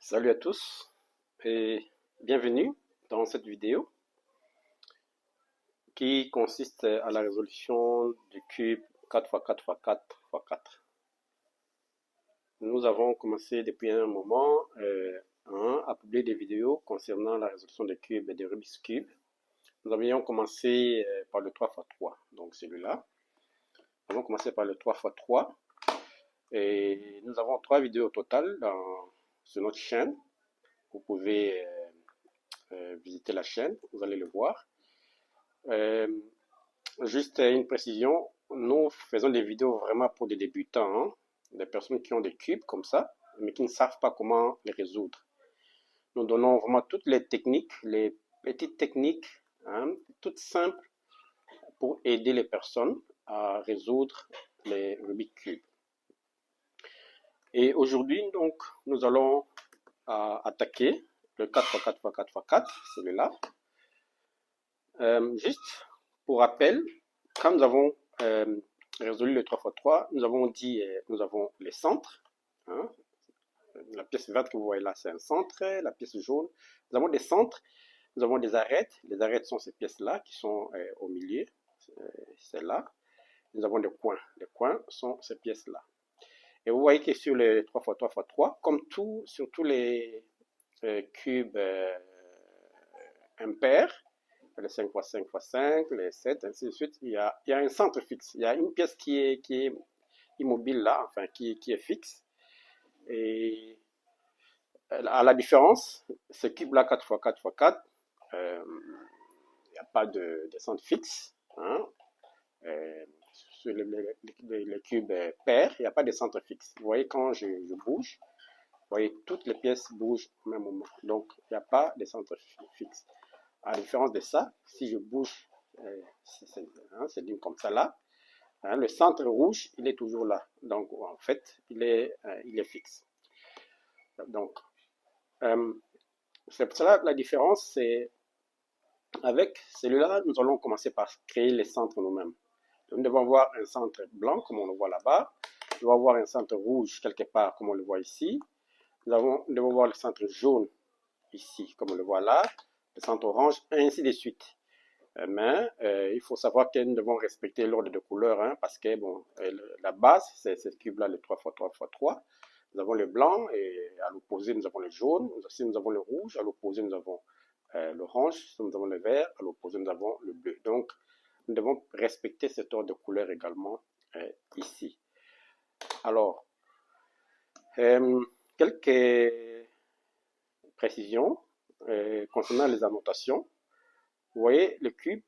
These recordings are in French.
Salut à tous et bienvenue dans cette vidéo qui consiste à la résolution du cube 4x4x4x4. Nous avons commencé depuis un moment à publier des vidéos concernant la résolution des cubes et des Rubik's Cube. Nous avions commencé par le 3x3, donc celui-là. Nous avons commencé par le 3x3 et nous avons 3 vidéos au total sur notre chaîne. Vous pouvez visiter la chaîne, vous allez le voir. Juste une précision, nous faisons des vidéos vraiment pour des débutants, hein, des personnes qui ont des cubes comme ça, mais qui ne savent pas comment les résoudre. Nous donnons vraiment toutes les techniques, les petites techniques, hein, toutes simples pour aider les personnes à résoudre les Rubik's Cube. Et aujourd'hui, donc, nous allons attaquer le 4x4x4x4, celui-là. Juste pour rappel, quand nous avons résolu le 3x3, nous avons dit, nous avons les centres. Hein. La pièce verte que vous voyez là, c'est un centre. La pièce jaune, nous avons des centres. Nous avons des arêtes. Les arêtes sont ces pièces-là qui sont au milieu. C'est là. Nous avons des coins. Les coins sont ces pièces-là. Et vous voyez que sur les 3x3x3, comme tout, sur tous les cubes impairs, les 5x5x5, les 7, ainsi de suite, il y a un centre fixe. Il y a une pièce qui est immobile là, enfin qui est fixe. Et à la différence, ce cube-là 4x4x4, il n'y a pas de centre fixe. Hein. Sur les cubes pairs, il n'y a pas de centre fixe. Vous voyez, quand je bouge, vous voyez, toutes les pièces bougent au même moment. Donc, il n'y a pas de centre fixe. À la différence de ça, si je bouge cette ligne comme ça là, hein, le centre rouge, il est toujours là. Donc, en fait, il est fixe. Donc, c'est pour cela la différence, c'est avec celui-là, nous allons commencer par créer les centres nous-mêmes. Nous devons avoir un centre blanc, comme on le voit là-bas. Nous devons avoir un centre rouge quelque part, comme on le voit ici. Nous devons avoir le centre jaune ici, comme on le voit là. Le centre orange, et ainsi de suite. Mais il faut savoir que nous devons respecter l'ordre de couleurs, hein, parce que bon, la base, c'est ce cube-là, le 3x3x3. Nous avons le blanc, et à l'opposé, nous avons le jaune. Aussi, nous avons le rouge. À l'opposé, nous avons l'orange. Nous avons le vert. À l'opposé, nous avons le bleu. Donc, nous devons respecter cet ordre de couleurs également ici. Alors, quelques précisions concernant les annotations. Vous voyez le cube,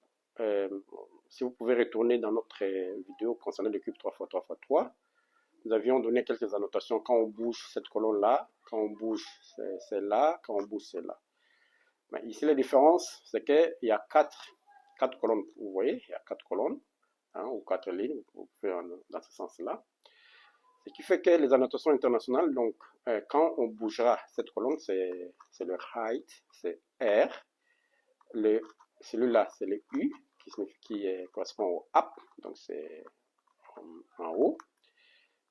si vous pouvez retourner dans notre vidéo concernant le cube 3x3x3, nous avions donné quelques annotations quand on bouge cette colonne-là, quand on bouge celle-là, quand on bouge celle-là. Mais ici, la différence, c'est qu'il y a quatre colonnes, vous voyez, il y a 4 colonnes, hein, ou 4 lignes, vous pouvez dans ce sens-là. Ce qui fait que les annotations internationales, donc, quand on bougera cette colonne, c'est le height, c'est R, celui-là, c'est le U, qui correspond au up, donc c'est en haut.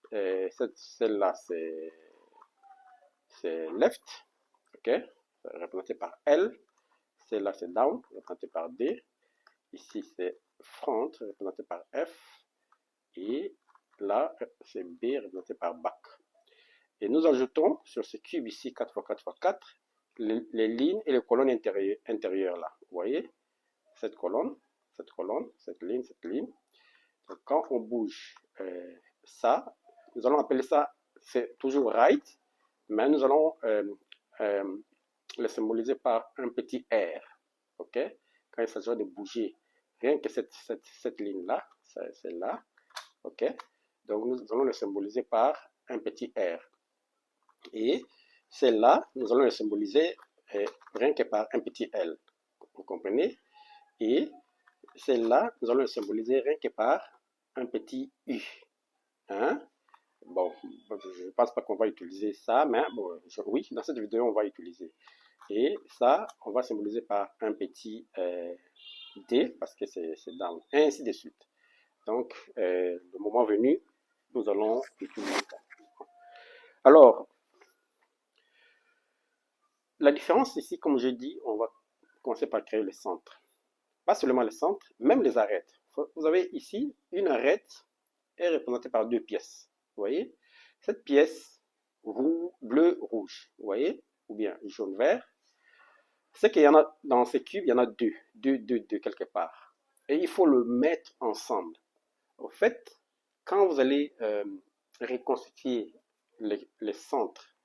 Celle-là, c'est left, ok, représenté par L. Celle-là, c'est down, représenté par D. Ici, c'est front, représenté par F. Et là, c'est B, représenté par back. Et nous ajoutons sur ce cube ici, 4x4x4, les lignes et les colonnes intérieures là. Vous voyez, cette colonne, cette ligne. Donc, quand on bouge ça, nous allons appeler ça, c'est toujours right, mais nous allons le symboliser par un petit R. Ok? Quand il s'agit de bouger, rien que cette ligne-là, c'est là. Ok? Donc, nous allons le symboliser par un petit R. Et celle-là, nous allons le symboliser rien que par un petit L. Vous comprenez? Et celle-là, nous allons le symboliser rien que par un petit U. Hein? Bon, je ne pense pas qu'on va utiliser ça, mais bon, oui, dans cette vidéo, on va utiliser. Et ça, on va symboliser par un petit D, parce que c'est down, et ainsi de suite. Donc, le moment venu, nous allons utiliser ça. Alors, la différence ici, comme je dis, on va commencer par créer le centre. Pas seulement le centre, même les arêtes. Vous avez ici une arête est représentée par deux pièces. Vous voyez? Cette pièce bleu, rouge, vous voyez? Ou bien jaune, vert. C'est qu'il y en a dans ces cubes, il y en a deux quelque part. Et il faut le mettre ensemble. Au fait, quand vous allez reconstituer les centres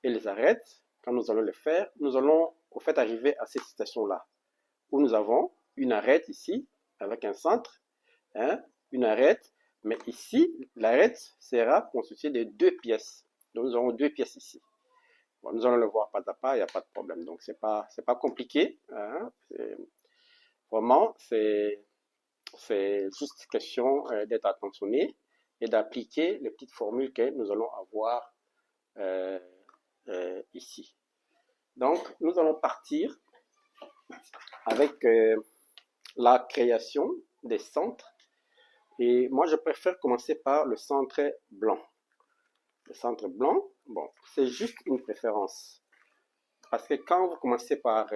et les arêtes, quand nous allons le faire, nous allons au fait arriver à cette situation-là, où nous avons une arête ici, avec un centre, hein, une arête, mais ici, l'arête sera constituée de deux pièces. Donc nous aurons deux pièces ici. Bon, nous allons le voir pas à pas, il n'y a pas de problème. Donc c'est pas compliqué. Hein, vraiment, c'est juste question d'être attentionné et d'appliquer les petites formules que nous allons avoir ici. Donc, nous allons partir avec la création des centres. Et moi, je préfère commencer par le centre blanc. Le centre blanc, bon, c'est juste une préférence. Parce que quand vous commencez par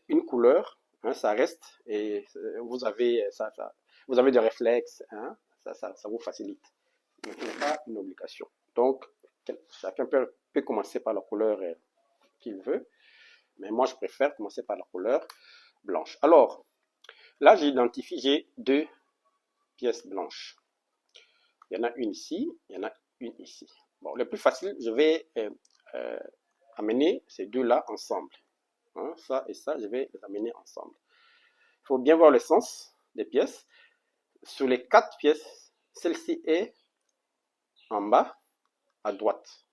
une couleur, hein, ça reste et vous avez vous avez des réflexes, hein, ça vous facilite. Mais ce n'est pas une obligation. Donc, chacun peut commencer par la couleur qu'il veut, mais moi je préfère commencer par la couleur blanche. Alors, là j'identifie, j'ai deux pièces blanches. Il y en a une ici, il y en a une ici. Bon, le plus facile, je vais amener ces deux-là ensemble. Hein, ça et ça, je vais les amener ensemble. Il faut bien voir le sens des pièces. Sur les quatre pièces, celle-ci est en bas, à droite.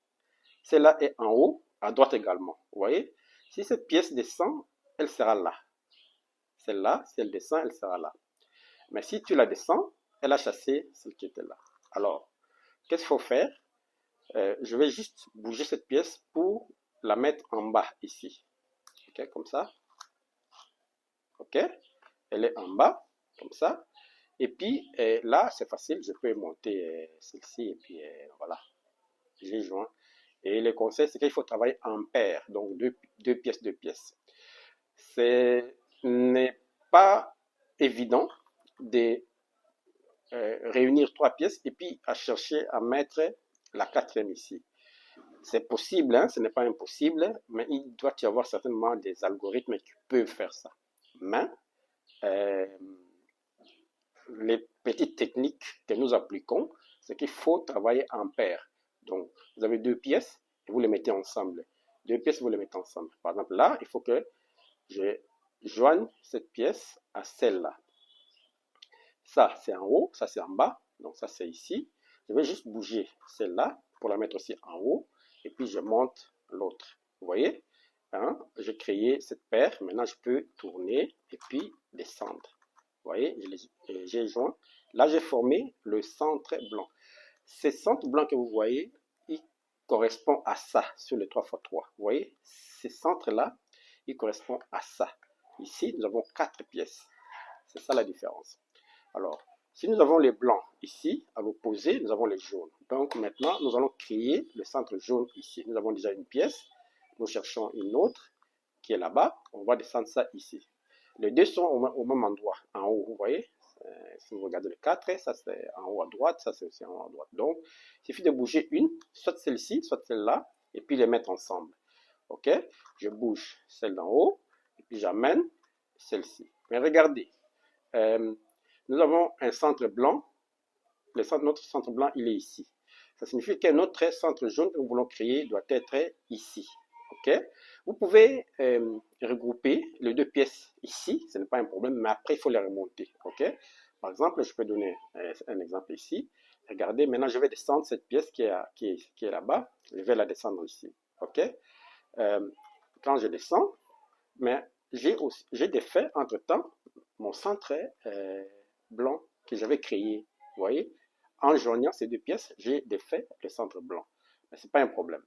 Celle-là est en haut, à droite également. Vous voyez? Si cette pièce descend, elle sera là. Celle-là, si elle descend, elle sera là. Mais si tu la descends, elle a chassé celle qui était là. Alors, qu'est-ce qu'il faut faire? Je vais juste bouger cette pièce pour la mettre en bas ici. Ok, comme ça. Ok, elle est en bas, comme ça. Et puis là, c'est facile, je peux monter celle-ci et puis voilà, j'ai joint. Et le conseil, c'est qu'il faut travailler en paire, donc deux pièces, deux pièces. Ce n'est pas évident de réunir trois pièces et puis à chercher à mettre la quatrième ici. C'est possible, hein, ce n'est pas impossible, mais il doit y avoir certainement des algorithmes qui peuvent faire ça. Mais les petites techniques que nous appliquons, c'est qu'il faut travailler en paire. Donc, vous avez deux pièces et vous les mettez ensemble. Deux pièces, vous les mettez ensemble. Par exemple, là, il faut que je joigne cette pièce à celle-là. Ça, c'est en haut, ça, c'est en bas. Donc, ça, c'est ici. Je vais juste bouger celle-là pour la mettre aussi en haut. Et puis, je monte l'autre. Vous voyez, hein? J'ai créé cette paire. Maintenant, je peux tourner et puis descendre. Vous voyez, j'ai joint. Là, j'ai formé le centre blanc. Ces centres blancs que vous voyez, ils correspondent à ça sur le 3x3. Vous voyez, ces centres-là, ils correspondent à ça. Ici, nous avons quatre pièces. C'est ça la différence. Alors, si nous avons les blancs ici, à l'opposé, nous avons les jaunes. Donc maintenant, nous allons créer le centre jaune ici. Nous avons déjà une pièce. Nous cherchons une autre qui est là-bas. On va descendre ça ici. Les deux sont au même endroit, en haut, vous voyez. Si vous regardez le 4, ça c'est en haut à droite, ça c'est aussi en haut à droite. Donc, il suffit de bouger une, soit celle-ci, soit celle-là, et puis les mettre ensemble. Ok? Je bouge celle d'en haut, et puis j'amène celle-ci. Mais regardez, nous avons un centre blanc. Notre centre blanc, il est ici. Ça signifie que notre centre jaune que nous voulons créer doit être ici. Ok? Vous pouvez regrouper les deux pièces ici, ce n'est pas un problème, mais après, il faut les remonter. Ok? Par exemple, je peux donner un exemple ici. Regardez, maintenant, je vais descendre cette pièce qui est là-bas. Je vais la descendre ici. Ok? Quand je descends, mais j'ai défait entre-temps mon centre blanc que j'avais créé. Vous voyez? En joignant ces deux pièces, j'ai défait le centre blanc. Mais ce n'est pas un problème.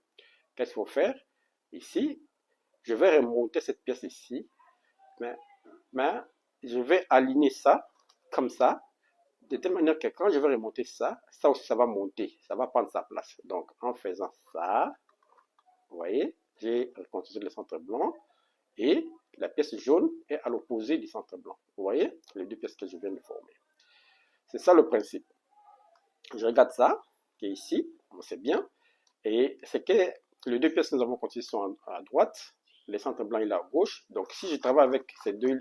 Qu'est-ce qu'il faut faire? Ici, je vais remonter cette pièce ici, mais je vais aligner ça comme ça, de telle manière que quand je vais remonter ça, ça aussi ça va monter, ça va prendre sa place. Donc en faisant ça, vous voyez, j'ai reconstitué le centre blanc et la pièce jaune est à l'opposé du centre blanc. Vous voyez les deux pièces que je viens de former. C'est ça le principe. Je regarde ça, qui est ici, c'est bien. Et c'est que les deux pièces que nous avons constituées sont à droite, le centre blanc il est à gauche. Donc si je travaille avec ces deux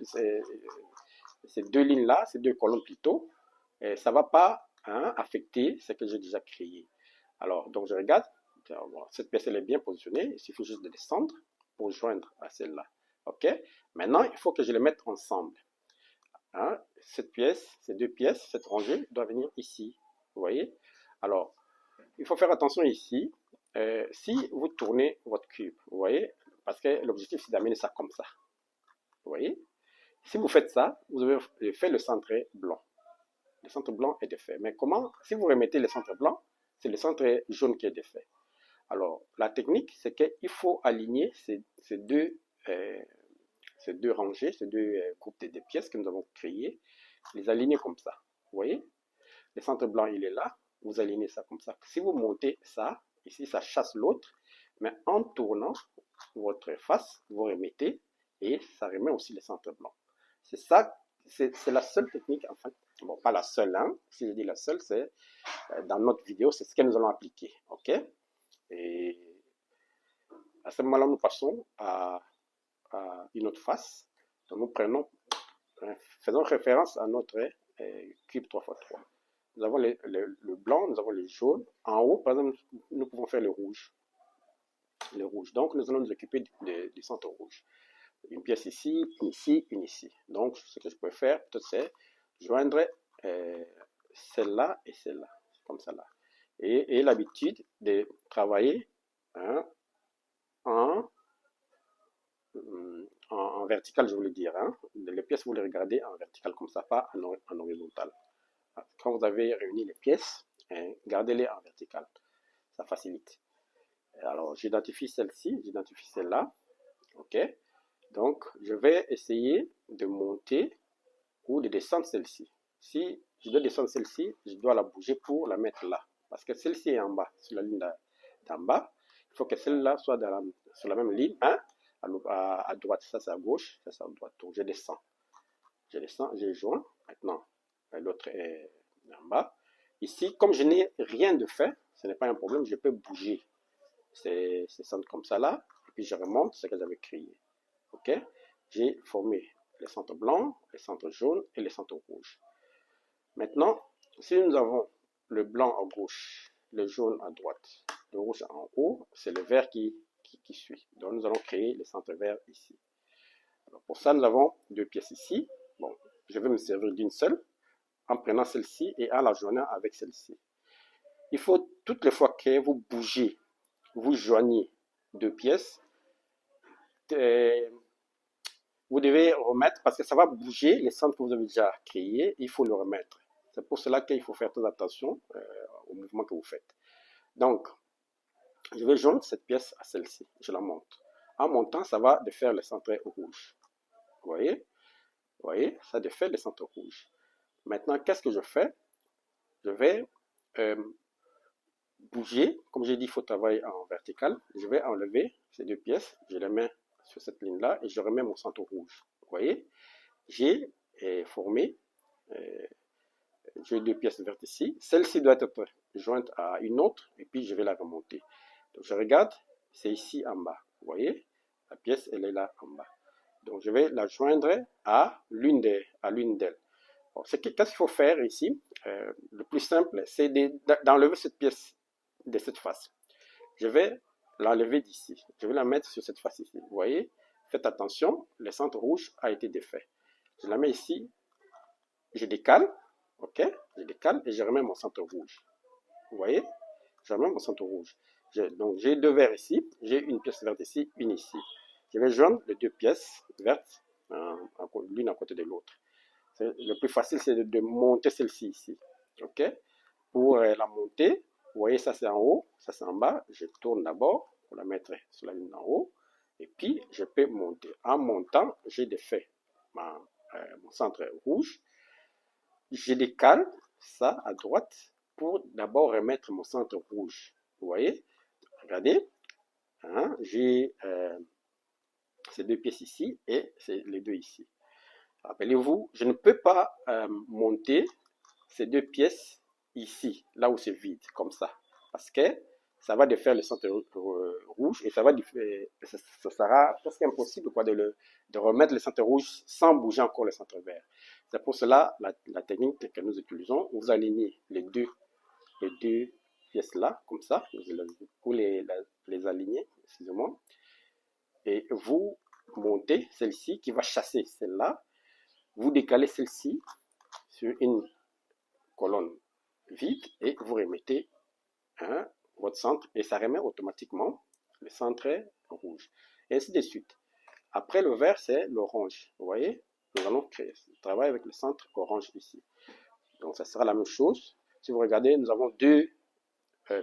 lignes-là, ces deux colonnes plutôt, ça ne va pas affecter ce que j'ai déjà créé. Alors, donc je regarde, cette pièce elle est bien positionnée, il suffit juste de descendre pour joindre à celle-là. Ok. Maintenant, il faut que je les mette ensemble. Cette pièce, ces deux pièces, cette rangée doit venir ici. Vous voyez? Alors, il faut faire attention ici. Si vous tournez votre cube, vous voyez, parce que l'objectif c'est d'amener ça comme ça. Vous voyez? Si vous faites ça, vous avez fait le centre blanc. Le centre blanc est défait. Mais comment? Si vous remettez le centre blanc, c'est le centre jaune qui est défait. Alors, la technique, c'est qu'il faut aligner ces deux rangées, ces deux groupes de pièces que nous avons créées, les aligner comme ça. Vous voyez? Le centre blanc, il est là. Vous alignez ça comme ça. Si vous montez ça, ici, ça chasse l'autre. Mais en tournant votre face, vous remettez et ça remet aussi le centre blanc. C'est ça, c'est la seule technique, en fait. Bon, pas la seule, hein. Si je dis la seule, c'est dans notre vidéo, c'est ce que nous allons appliquer. OK? Et à ce moment-là, nous passons à une autre face. Donc, nous prenons, faisons référence à notre cube 3x3. Nous avons le blanc, nous avons le jaune. En haut, par exemple, nous pouvons faire le rouge. Le rouge. Donc, nous allons nous occuper du centre rouge. Une pièce ici, une ici, une ici. Donc, ce que je peux faire, peut-être, c'est joindre celle-là et celle-là. Comme ça là. Et l'habitude de travailler en vertical, je voulais dire. Les pièces, vous les regardez en vertical comme ça, pas en horizontal. Quand vous avez réuni les pièces, gardez-les en vertical. Ça facilite. Alors, j'identifie celle-ci, j'identifie celle-là. OK. Donc, je vais essayer de monter ou de descendre celle-ci. Si je dois descendre celle-ci, je dois la bouger pour la mettre là. Parce que celle-ci est en bas, sur la ligne d'en bas. Il faut que celle-là soit sur la même ligne. À droite, ça c'est à gauche, ça c'est à droite. Donc, je descends, je joins. Maintenant, l'autre est en bas. Ici, comme je n'ai rien de fait, ce n'est pas un problème, je peux bouger ces centres comme ça là, et puis je remonte ce que j'avais créé. Ok? J'ai formé les centres blancs, les centres jaunes et les centres rouges. Maintenant, si nous avons le blanc à gauche, le jaune à droite, le rouge en haut, c'est le vert qui suit. Donc nous allons créer les centres verts ici. Alors pour ça, nous avons deux pièces ici. Bon, je vais me servir d'une seule en prenant celle-ci et en la joignant avec celle-ci. Il faut toutes les fois que vous bougez, vous joignez deux pièces, vous devez remettre, parce que ça va bouger les centres que vous avez déjà créés, il faut le remettre. C'est pour cela qu'il faut faire très attention au mouvement que vous faites. Donc, je vais joindre cette pièce à celle-ci, je la monte. En montant, ça va de faire le centre rouge. Vous voyez? Vous voyez? Ça de faire le centre rouge. Maintenant, qu'est-ce que je fais? Je vais bouger. Comme j'ai dit, il faut travailler en vertical. Je vais enlever ces deux pièces, je les mets sur cette ligne-là et je remets mon centre rouge. Vous voyez? J'ai formé, j'ai deux pièces vertes ici. Celle-ci doit être jointe à une autre et puis je vais la remonter. Donc je regarde, c'est ici en bas. Vous voyez? La pièce, elle est là en bas. Donc je vais la joindre à l'une d'elles. Qu'est-ce qu'il faut faire ici? Le plus simple, c'est d'enlever cette pièce de cette face. Je vais l'enlever d'ici. Je vais la mettre sur cette face ici. Vous voyez? Faites attention, le centre rouge a été défait. Je la mets ici, je décale, ok? Je décale et je remets mon centre rouge. Vous voyez? Je remets mon centre rouge. Donc j'ai deux verts ici, j'ai une pièce verte ici, une ici. Je vais joindre les deux pièces vertes, l'une à côté de l'autre. Le plus facile, c'est de monter celle-ci ici. Ok? Pour la monter, vous voyez, ça c'est en haut, ça c'est en bas. Je tourne d'abord pour la mettre sur la ligne d'en haut. Et puis, je peux monter. En montant, j'ai défait mon centre rouge. Je décale ça à droite pour d'abord remettre mon centre rouge. Vous voyez? Regardez. Hein? J'ai ces deux pièces ici et les deux ici. Rappelez-vous, je ne peux pas monter ces deux pièces ici, là où c'est vide, comme ça. Parce que ça va défaire le centre rouge et ça va ça sera presque impossible quoi, de remettre le centre rouge sans bouger encore le centre vert. C'est pour cela la technique que nous utilisons, vous alignez les deux pièces là, comme ça, vous les alignez, excusez-moi, et vous montez celle-ci qui va chasser celle-là, vous décalez celle-ci sur une colonne vide et vous remettez votre centre et ça remet automatiquement le centre rouge. Et ainsi de suite. Après le vert, c'est l'orange. Vous voyez, nous allons travailler avec le centre orange ici. Donc ça sera la même chose. Si vous regardez, nous avons deux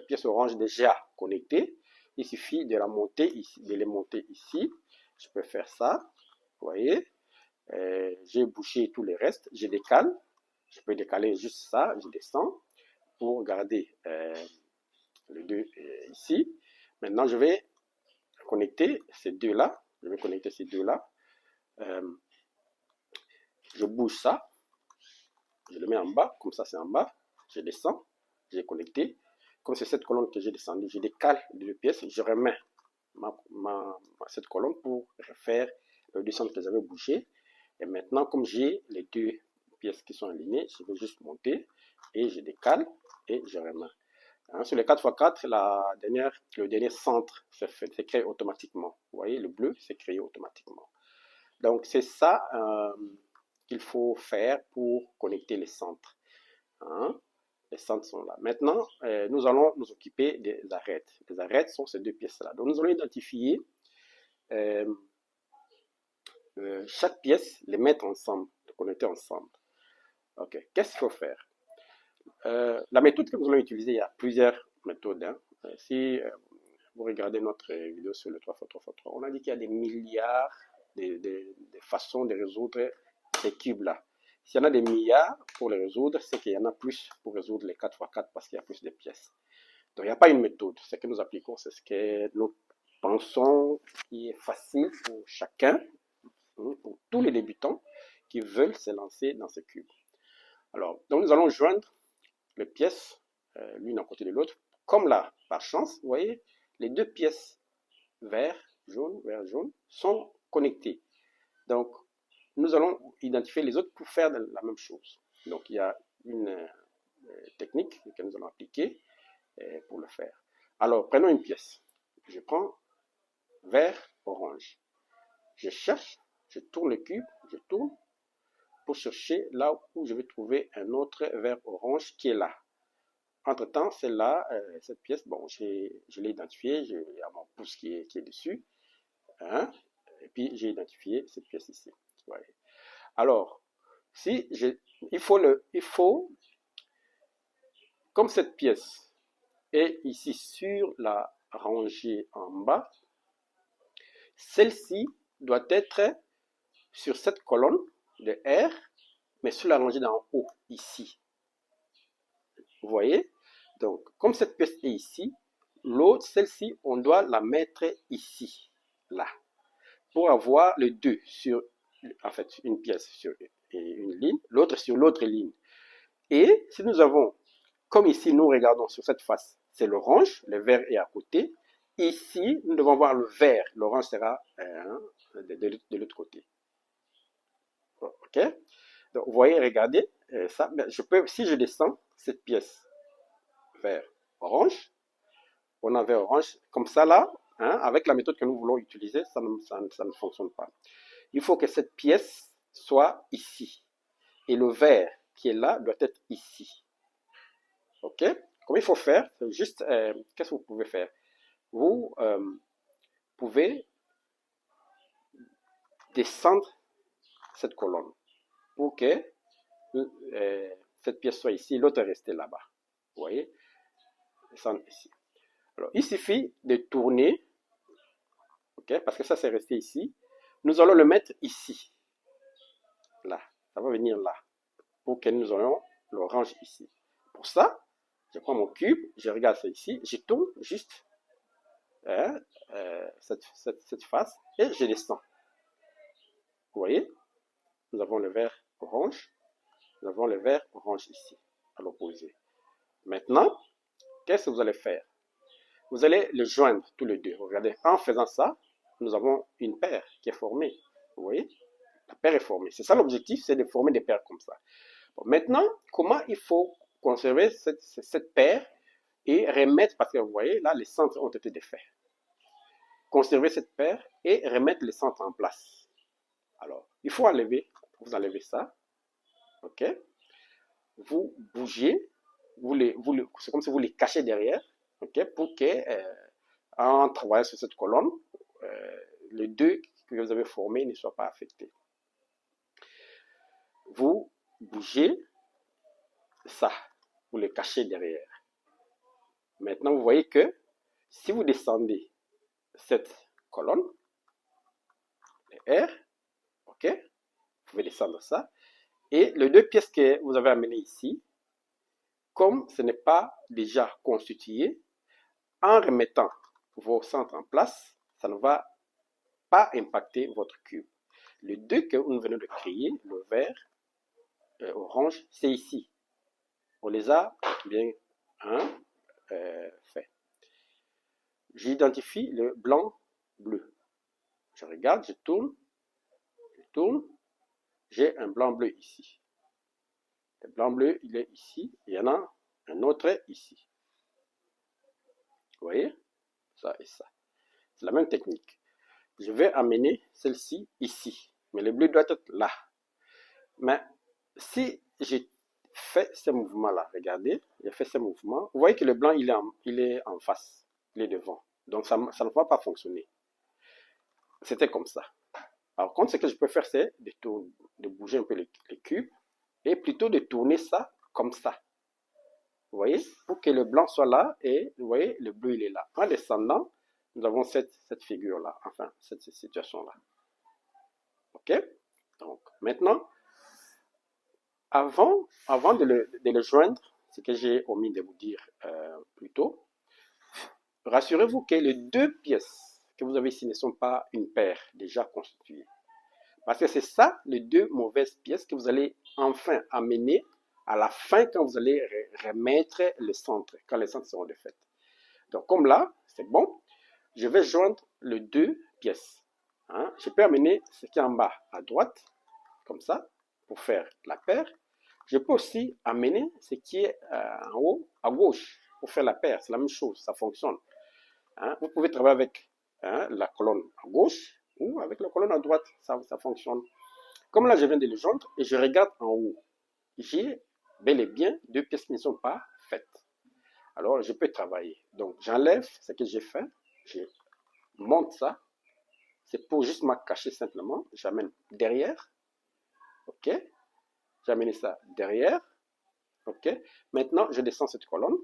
pièces orange déjà connectées. Il suffit de la monter ici, de les monter ici. Je peux faire ça. Vous voyez, j'ai bouché tous les restes. Je décale. Je peux décaler juste ça. Je descends pour garder les deux ici. Maintenant, je vais connecter ces deux-là. Je vais connecter ces deux-là. Je bouge ça. Je le mets en bas. Comme ça, c'est en bas. Je descends. J'ai connecté. Comme c'est cette colonne que j'ai descendue, je décale les deux pièces. Je remets cette colonne pour refaire le descente que j'avais bougé. Et maintenant, comme j'ai les deux pièces qui sont alignées, je vais juste monter et je décale et je remets. Hein, sur les 4x4, le dernier centre se crée automatiquement. Vous voyez, le bleu s'est créé automatiquement. Donc, c'est ça qu'il faut faire pour connecter les centres. Hein. Les centres sont là. Maintenant, nous allons nous occuper des arêtes. Les arêtes sont ces deux pièces-là. Donc, nous allons identifier chaque pièce, les mettre ensemble, les connecter ensemble. Ok, qu'est-ce qu'il faut faire? La méthode que nous allons utiliser, il y a plusieurs méthodes. Hein. Si vous regardez notre vidéo sur le 3x3x3, on a dit qu'il y a des milliards de façons de résoudre ces cubes-là. S'il y en a des milliards pour les résoudre, c'est qu'il y en a plus pour résoudre les 4x4 parce qu'il y a plus de pièces. Donc, il n'y a pas une méthode. Ce que nous appliquons, c'est ce que nous pensons qui est facile pour chacun, pour tous les débutants qui veulent se lancer dans ce cube. Alors, donc nous allons joindre les pièces l'une à côté de l'autre. Comme là, par chance, vous voyez, les deux pièces vert, jaune, sont connectées. Donc, nous allons identifier les autres pour faire la même chose. Donc, il y a une technique que nous allons appliquer pour le faire. Alors, prenons une pièce. Je prends vert, orange. Je cherche, je tourne le cube, je tourne pour chercher là où je vais trouver un autre vert orange qui est là. Entre-temps, celle-là, cette pièce, bon, je l'ai identifiée, il y a mon pouce qui est dessus. Hein, et puis, j'ai identifié cette pièce ici. Ouais. Alors, il faut, comme cette pièce est ici sur la rangée en bas, celle-ci doit être sur cette colonne de R, mais sur la rangée d'en haut, ici. Vous voyez? Donc, comme cette pièce est ici, l'autre, celle-ci, on doit la mettre ici, là, pour avoir les deux sur, en fait, une pièce sur une ligne, l'autre sur l'autre ligne. Et si nous avons, comme ici, nous regardons sur cette face, c'est l'orange, le vert est à côté. Ici, nous devons voir le vert, l'orange sera de l'autre côté. Ok? Donc, vous voyez, regardez, ça, si je descends cette pièce vert orange, on a vert orange, comme ça là, hein, avec la méthode que nous voulons utiliser, ça ne fonctionne pas. Il faut que cette pièce soit ici. Et le vert qui est là doit être ici. Ok? Comment il faut faire? C'est juste, qu'est-ce que vous pouvez faire? Vous pouvez descendre cette colonne pour que cette pièce soit ici, l'autre est restée là-bas. Vous voyez? Descendre ici. Alors, il suffit de tourner, ok? Parce que ça, c'est resté ici. Nous allons le mettre ici. Là. Ça va venir là. Pour que nous ayons l'orange ici. Pour ça, je prends mon cube, je regarde ça ici, je tourne juste hein, cette face et je descends. Vous voyez, nous avons le vert orange, nous avons le vert orange ici, à l'opposé. Maintenant, qu'est-ce que vous allez faire? Vous allez les joindre tous les deux. Regardez, en faisant ça, nous avons une paire qui est formée. Vous voyez, la paire est formée. C'est ça l'objectif, c'est de former des paires comme ça. Bon, maintenant, comment il faut conserver cette paire et remettre, parce que vous voyez, là, les centres ont été défaits. Conserver cette paire et remettre les centres en place. Alors, il faut enlever, vous enlevez ça, ok? Vous bougez, c'est comme si vous les cachez derrière, ok? Pour que, en travaillant sur cette colonne, les deux que vous avez formés ne soient pas affectés. Vous bougez ça, vous les cachez derrière. Maintenant, vous voyez que si vous descendez cette colonne, les R, ok, vous pouvez descendre ça, et les deux pièces que vous avez amenées ici, comme ce n'est pas déjà constitué, en remettant vos centres en place, ça ne va pas impacter votre cube. Les deux que nous venons de créer, le vert, orange, c'est ici. On les a bien fait. J'identifie le blanc, bleu. Je regarde, je tourne, j'ai un blanc bleu ici. Le blanc bleu, il est ici, il y en a un autre ici. Vous voyez? Ça et ça. C'est la même technique. Je vais amener celle-ci ici. Mais le bleu doit être là. Mais si j'ai fait ce mouvement-là, regardez, j'ai fait ce mouvement. Vous voyez que le blanc, il est en face, il est devant. Donc ça ne va pas fonctionner. C'était comme ça. Alors, contre, ce que je peux faire, c'est de bouger un peu les cubes et plutôt de tourner ça comme ça. Vous voyez, pour que le blanc soit là et vous voyez, le bleu, il est là. En descendant, nous avons cette figure-là, enfin, cette situation-là. OK? Donc, maintenant, avant de le joindre, ce que j'ai omis de vous dire plus tôt, rassurez-vous que les deux pièces que vous avez ici ne sont pas une paire déjà constituée. Parce que c'est ça, les deux mauvaises pièces que vous allez enfin amener à la fin quand vous allez remettre le centre, quand les centres seront défaits. Donc comme là, c'est bon, je vais joindre les deux pièces. Hein. Je peux amener ce qui est en bas à droite, comme ça, pour faire la paire. Je peux aussi amener ce qui est en haut à gauche pour faire la paire. C'est la même chose, ça fonctionne. Hein. Vous pouvez travailler avec la colonne à gauche ou avec la colonne à droite, ça fonctionne. Comme là, je viens de le joindre et je regarde en haut. J'ai bel et bien deux pièces qui ne sont pas faites. Alors, je peux travailler. Donc, j'enlève ce que j'ai fait. Je monte ça. C'est pour juste me cacher simplement. J'amène derrière. OK. J'ai amené ça derrière. OK. Maintenant, je descends cette colonne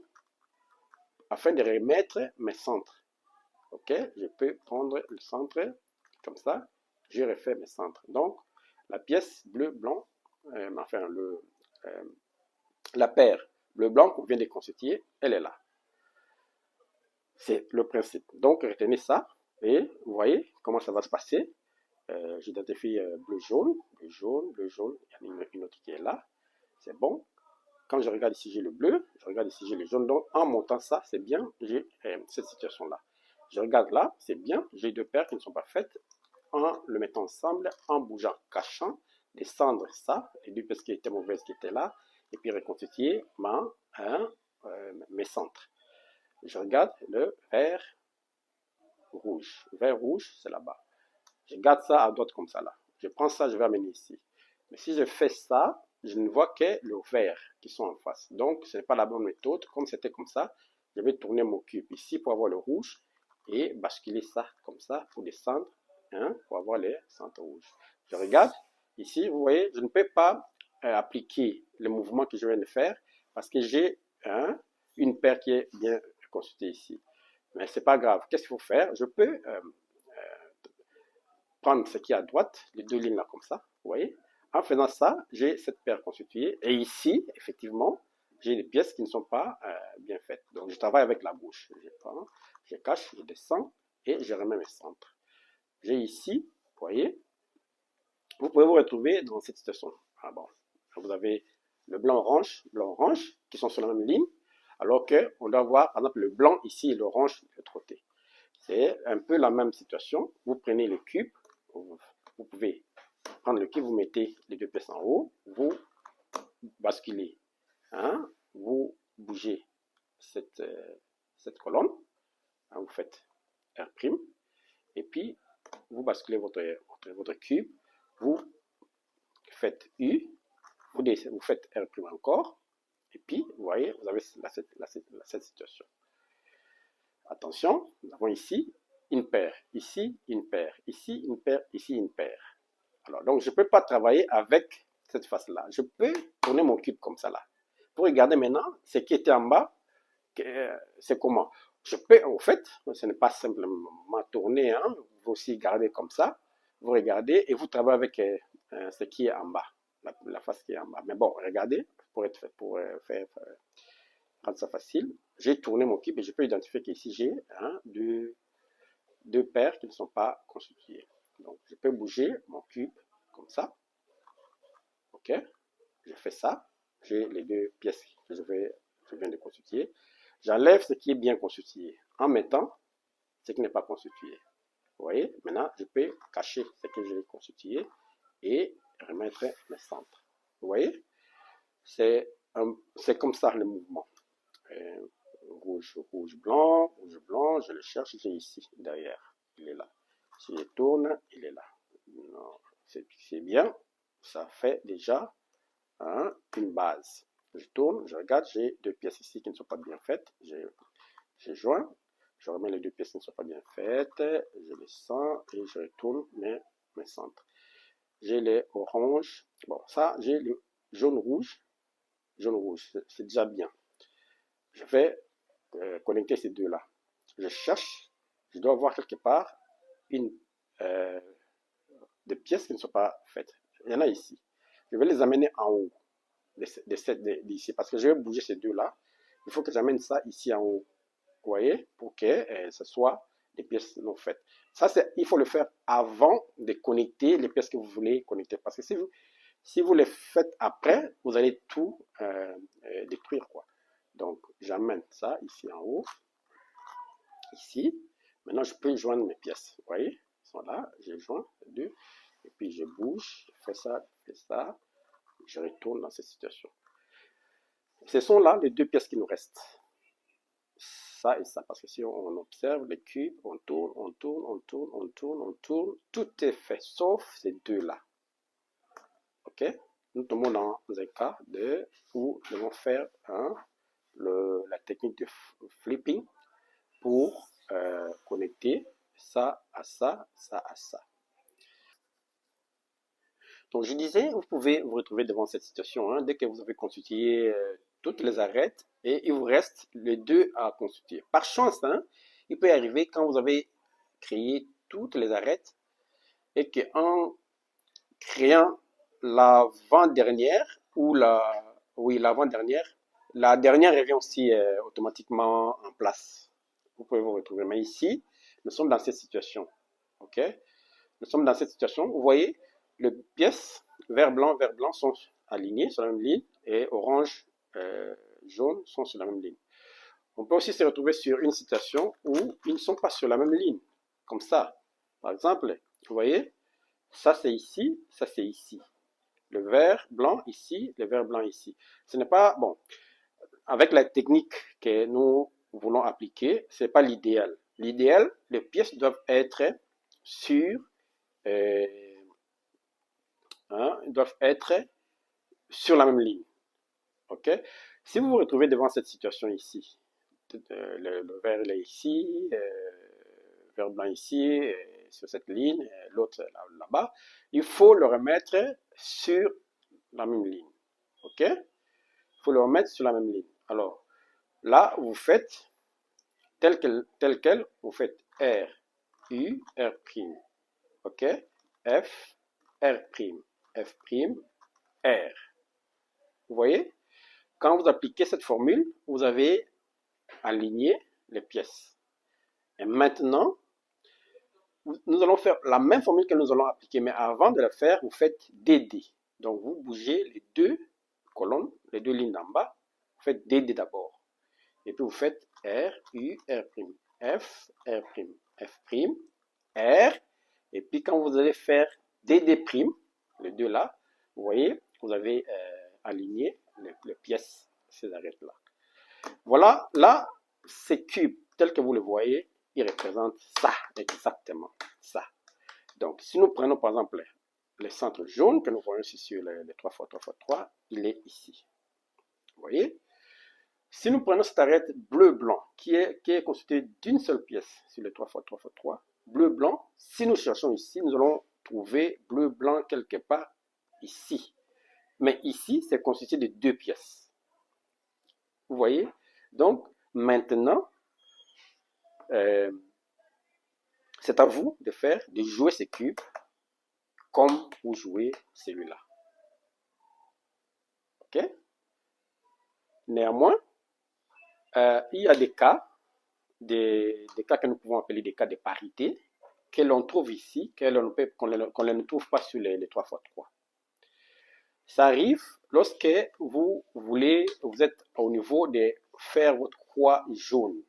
afin de remettre mes centres. OK. Je peux prendre le centre comme ça. Je refais mes centres. Donc, la pièce bleu-blanc, enfin, la paire bleu-blanc qu'on vient de constituer, elle est là. C'est le principe. Donc, retenez ça et vous voyez comment ça va se passer. J'identifie bleu-jaune, bleu-jaune, bleu-jaune. Il y en a une autre qui est là. C'est bon. Quand je regarde ici, j'ai le bleu. Je regarde ici, j'ai le jaune. Donc, en montant ça, c'est bien. J'ai cette situation-là. Je regarde là, c'est bien. J'ai deux paires qui ne sont pas faites. En le mettant ensemble, en bougeant, cachant, descendre ça, les deux pièces qui étaient mauvaises qui étaient là, et puis reconstituer mes centres. Je regarde le vert rouge. Le vert rouge, c'est là-bas. Je garde ça à droite comme ça là. Je prends ça, je vais amener ici. Mais si je fais ça, je ne vois que le vert qui sont en face. Donc, ce n'est pas la bonne méthode. Comme c'était comme ça, je vais tourner mon cube ici pour avoir le rouge et basculer ça comme ça pour descendre pour avoir les centres rouges. Je regarde ici, vous voyez, je ne peux pas appliquer le mouvement que je viens de faire parce que j'ai une paire qui est bien constituée ici. Mais c'est pas grave. Qu'est-ce qu'il faut faire? Je peux prendre ce qui est à droite, les deux lignes là comme ça, vous voyez. En faisant ça, j'ai cette paire constituée. Et ici, effectivement, j'ai des pièces qui ne sont pas bien faites. Donc, je travaille avec la bouche. Je prends, je cache, je descends et je remets mes centres. J'ai ici, vous voyez, vous pouvez vous retrouver dans cette situation. Ah bon, vous avez le blanc orange, qui sont sur la même ligne, alors qu'on doit avoir, par exemple, le blanc ici et l'orange de l'autre côté. C'est un peu la même situation. Vous prenez le cube, vous pouvez prendre le cube, vous mettez les deux pièces en haut, vous basculez, hein, vous bougez cette colonne, hein, vous faites R', et puis vous basculez votre cube, vous faites U, vous faites R' encore, et puis vous voyez, vous avez cette situation. Attention, nous avons ici une paire, ici une paire, ici une paire, ici une paire. Alors, donc je ne peux pas travailler avec cette face-là. Je peux tourner mon cube comme ça là. Pour regarder maintenant ce qui était en bas, c'est comment. Je peux, en fait, ce n'est pas simplement tourner, hein, vous aussi garder comme ça. Vous regardez et vous travaillez avec ce qui est en bas, la face qui est en bas. Mais bon, regardez, pour rendre ça facile, j'ai tourné mon cube et je peux identifier qu'ici j'ai deux paires qui ne sont pas constituées. Donc, je peux bouger mon cube comme ça. Ok, je fais ça. J'ai les deux pièces que je viens de constituer. J'enlève ce qui est bien constitué en mettant ce qui n'est pas constitué. Vous voyez, maintenant, je peux cacher ce que j'ai constitué et remettre mes centres. Vous voyez, c'est comme ça le mouvement. Rouge, rouge, blanc, je le cherche, j'ai ici, derrière, il est là. Si je tourne, il est là. C'est bien, ça fait déjà une base. Je tourne, je regarde, j'ai deux pièces ici qui ne sont pas bien faites, j'ai joint, je remets les deux pièces qui ne sont pas bien faites, je les sens et je retourne mes centres. J'ai les oranges, bon ça, j'ai le jaune rouge, c'est déjà bien. Je vais connecter ces deux là. Je cherche, je dois voir quelque part des pièces qui ne sont pas faites. Il y en a ici. Je vais les amener en haut d'ici parce que je vais bouger ces deux là. Il faut que j'amène ça ici en haut. Vous voyez, pour que ce soit des pièces non faites. Ça, il faut le faire avant de connecter les pièces que vous voulez connecter. Parce que si vous les faites après, vous allez tout détruire, quoi. Donc, j'amène ça ici en haut. Ici. Maintenant, je peux joindre mes pièces. Vous voyez, ils sont là. J'ai joint les deux. Et puis, je bouge. Je fais ça. Je retourne dans cette situation. Ce sont là les deux pièces qui nous restent. Ça et ça. Parce que si on observe les cubes, on tourne. Tout est fait, sauf ces deux-là. OK? Nous tombons dans un cas où nous devons faire la technique de flipping pour connecter ça à ça, ça à ça. Donc je disais, vous pouvez vous retrouver devant cette situation dès que vous avez constitué toutes les arêtes et il vous reste les deux à constituer. Par chance, il peut arriver quand vous avez créé toutes les arêtes et qu'en créant l'avant-dernière ou l'avant-dernière, la dernière revient aussi automatiquement en place. Vous pouvez vous retrouver. Mais ici, nous sommes dans cette situation. OK? Nous sommes dans cette situation. Vous voyez, les pièces vert, blanc sont alignées sur la même ligne et orange, jaune sont sur la même ligne. On peut aussi se retrouver sur une situation où ils ne sont pas sur la même ligne. Comme ça. Par exemple, vous voyez, ça c'est ici, ça c'est ici. Le vert blanc ici, le vert blanc ici. Ce n'est pas, bon, avec la technique que nous voulons appliquer, ce n'est pas l'idéal. L'idéal, les pièces doivent être sur la même ligne. OK? Si vous vous retrouvez devant cette situation ici, le vert il est ici, le vert blanc ici, sur cette ligne, l'autre là-bas, il faut le remettre sur la même ligne. OK? Il faut le remettre sur la même ligne. Alors, là, vous faites tel quel, vous faites R, U, R'. OK? F, R', F', R. Vous voyez? quand vous appliquez cette formule, vous avez aligné les pièces. Et maintenant, nous allons faire la même formule que nous allons appliquer, mais avant de la faire, vous faites DD. Donc, vous bougez les deux colonnes, les deux lignes d'en bas, vous faites DD d'abord. Et puis, vous fai'tes R, U, R', F, R', F', R. Et puis, quand vous allez faire DD', les deux là, vous voyez, vous avez aligné les pièces, ces arêtes-là. Voilà, là, ces cubes, tels que vous le voyez, ils représentent ça, exactement, ça. Donc, si nous prenons par exemple le centre jaune que nous voyons ici sur les 3x3x3, il est ici. Vous voyez? Si nous prenons cette arête bleu-blanc qui est constituée d'une seule pièce sur les 3x3x3, bleu-blanc, si nous cherchons ici, nous allons trouver bleu-blanc quelque part ici. Mais ici, c'est constitué de deux pièces. Vous voyez? Donc, maintenant, c'est à vous de jouer ces cubes comme vous jouez celui-là. Ok? Néanmoins, il y a des cas que nous pouvons appeler des cas de parité, que l'on trouve ici, qu'on ne trouve pas sur les 3x3. Ça arrive lorsque vous êtes au niveau de faire votre croix jaune.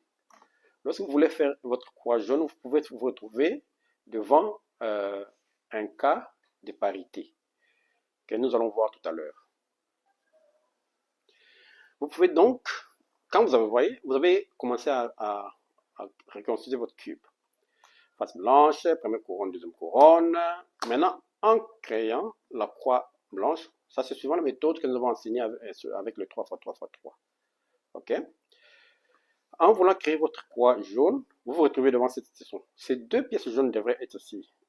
Lorsque vous voulez faire votre croix jaune, vous pouvez vous retrouver devant un cas de parité que nous allons voir tout à l'heure. Vous pouvez donc, quand vous avez commencé à reconstituer votre cube. Face blanche, première couronne, deuxième couronne. Maintenant, en créant la croix blanche, ça c'est suivant la méthode que nous avons enseignée avec le 3x3x3. Ok? En voulant créer votre croix jaune, vous vous retrouvez devant cette situation. Ces deux pièces jaunes devraient être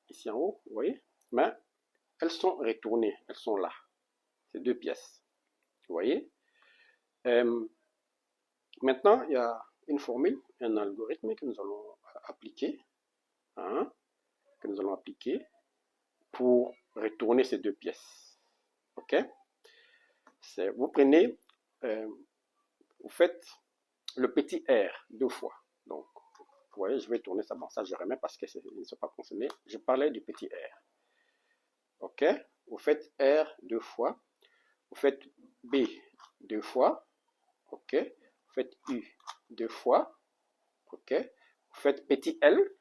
ici en haut, vous voyez? Mais elles sont retournées, elles sont là. Ces deux pièces. Vous voyez? Maintenant, il y a une formule, un algorithme que nous allons appliquer. Que nous allons appliquer pour retourner ces deux pièces. Ok? Vous prenez, vous faites le petit R deux fois. Donc, vous voyez, je vais tourner ça. Bon, ça je remets parce qu'ils ne sont pas concernés. Je parlais du petit R. Ok? Vous faites R deux fois. Vous faites B deux fois. Ok? Vous faites U deux fois. Ok? Vous faites petit L.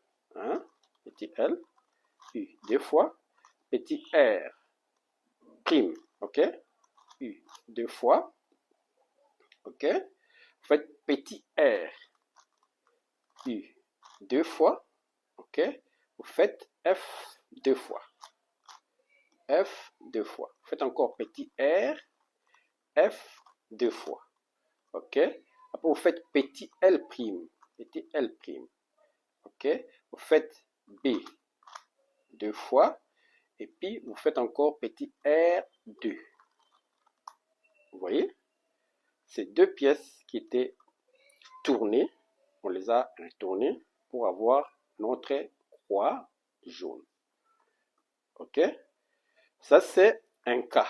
Petit L. U deux fois. Petit R prime. Ok? U deux fois. Ok? Vous faites petit R. U deux fois. Ok? Vous faites F deux fois. F deux fois. Vous faites encore petit R. F deux fois. Ok? Après, vous faites petit L prime. Petit L prime. Ok? Vous faites B deux fois. Et puis, vous faites encore petit R2. Vous voyez? Ces deux pièces qui étaient tournées, on les a retournées pour avoir notre croix jaune. Ok? Ça, c'est un cas.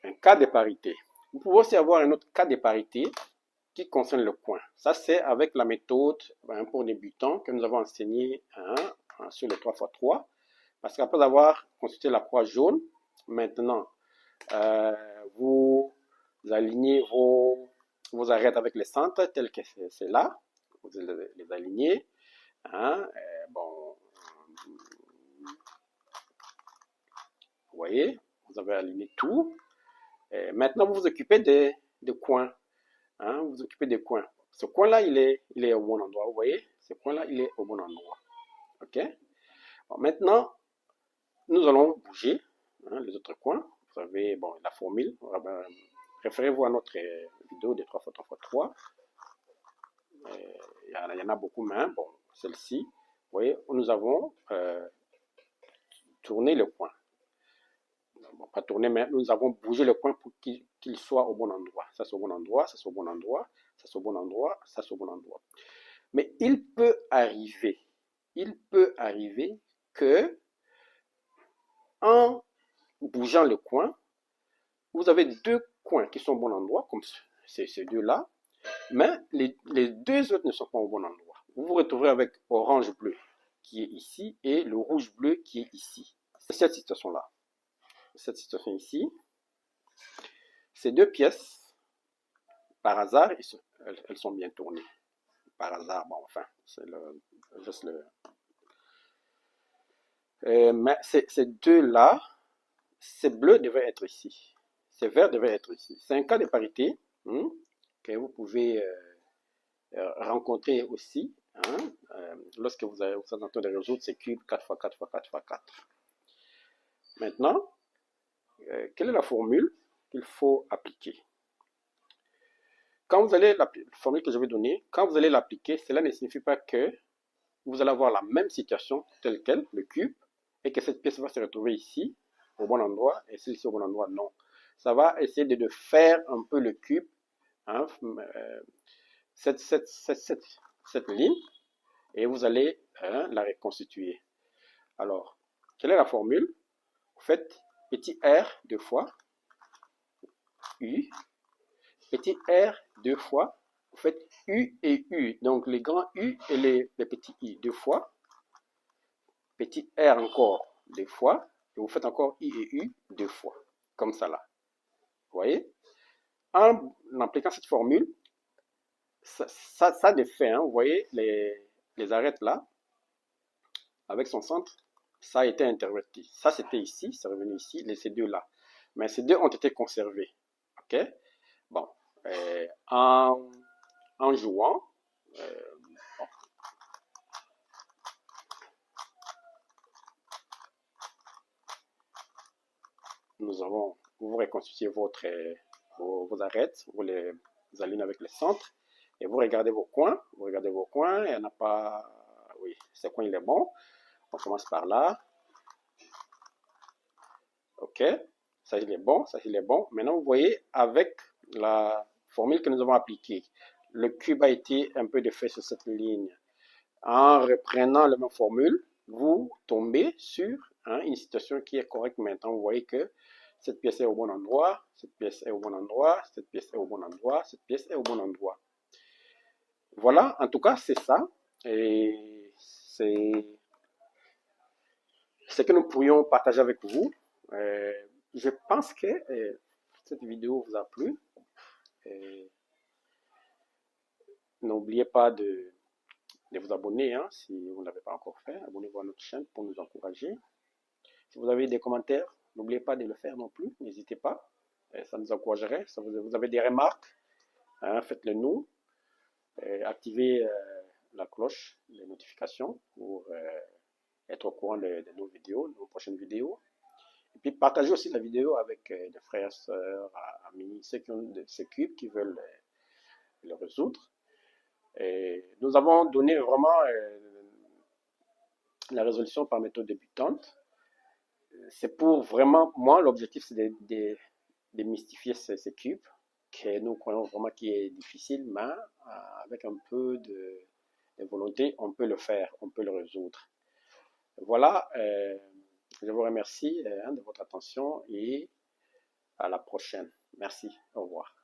Un cas de parité. Vous pouvez aussi avoir un autre cas de parité qui concerne le coin. Ça, c'est avec la méthode pour débutants que nous avons enseigné sur les 3x3. Parce qu'après avoir constitué la croix jaune, maintenant, vous alignez vos arêtes avec les centres tels que c'est là. Vous les alignez. Bon, vous voyez, vous avez aligné tout. Maintenant, vous vous occupez des coins. Vous vous occupez des coins. Ce coin-là, il est au bon endroit. Vous voyez, ce coin-là, il est au bon endroit. Ok? Bon, maintenant, nous allons bouger les autres coins. Vous avez la formule. Référez-vous à notre vidéo des 3x3x3. Il y en a beaucoup, mais bon, celle-ci, vous voyez, nous avons tourné le coin. Bon, pas tourné, mais nous avons bougé le coin pour qu'il soit au bon endroit. Ça, c'est au bon endroit, ça, c'est au bon endroit, ça, c'est au bon endroit, ça, c'est au bon endroit. Mais il peut arriver que en bougeant le coin, vous avez deux coins qui sont au bon endroit, comme ces deux-là, mais les deux autres ne sont pas au bon endroit. Vous vous retrouverez avec orange-bleu qui est ici et le rouge-bleu qui est ici. C'est cette situation-là. Cette situation ici, ces deux pièces, par hasard, elles sont bien tournées. Par hasard, bon, enfin, c'est juste le... mais ces deux-là, ces bleus devaient être ici. Ces verts devaient être ici. C'est un cas de parité que vous pouvez rencontrer aussi lorsque vous êtes en train de résoudre ces cubes 4 x 4 x 4 x 4. Maintenant, quelle est la formule qu'il faut appliquer? Quand vous allez la formule que je vais donner, quand vous allez l'appliquer, cela ne signifie pas que vous allez avoir la même situation telle quelle, le cube, et que cette pièce va se retrouver ici, au bon endroit, et celle-ci au bon endroit, non. Ça va essayer de faire un peu le cube, cette ligne, et vous allez la reconstituer. Alors, quelle est la formule? Vous faites petit r deux fois, u, petit r deux fois, vous faites u et u, donc les grands u et les petits i deux fois, petit r encore deux fois, et vous faites encore i et u deux fois, comme ça là. Vous voyez? En appliquant cette formule, ça défait, vous voyez les arêtes là, avec son centre, ça a été interverti. Ça c'était ici, c'est revenu ici, ces deux là. Mais ces deux ont été conservés. Ok? Bon. En jouant, bon. Vous reconstituez vos arêtes, vous les alignez avec le centre, et vous regardez vos coins, il n'y en a pas, oui, ce coin il est bon, on commence par là, ok, ça il est bon, ça il est bon, maintenant vous voyez avec la formule que nous avons appliquée, le cube a été un peu défait sur cette ligne, en reprenant la même formule, vous tombez sur une situation qui est correcte maintenant, vous voyez que cette pièce est au bon endroit, cette pièce est au bon endroit, cette pièce est au bon endroit, cette pièce est au bon endroit. Voilà, en tout cas, c'est ça. Et c'est ce que nous pourrions partager avec vous. Je pense que cette vidéo vous a plu. N'oubliez pas de vous abonner si vous ne l'avez pas encore fait. Abonnez-vous à notre chaîne pour nous encourager. Si vous avez des commentaires, n'oubliez pas de le faire non plus. N'hésitez pas. Ça nous encouragerait. Si vous avez des remarques, faites-le nous. Activez la cloche, les notifications pour être au courant de nos vidéos, de nos prochaines vidéos. Et puis partagez aussi la vidéo avec des frères, sœurs, amis, ceux qui ont ces cubes qui veulent le résoudre. Et nous avons donné vraiment la résolution par méthode débutante. C'est pour vraiment, moi, l'objectif, c'est de démystifier ces cubes que nous croyons vraiment qui est difficile, mais avec un peu de volonté, on peut le faire, on peut le résoudre. Voilà, je vous remercie de votre attention et à la prochaine. Merci, au revoir.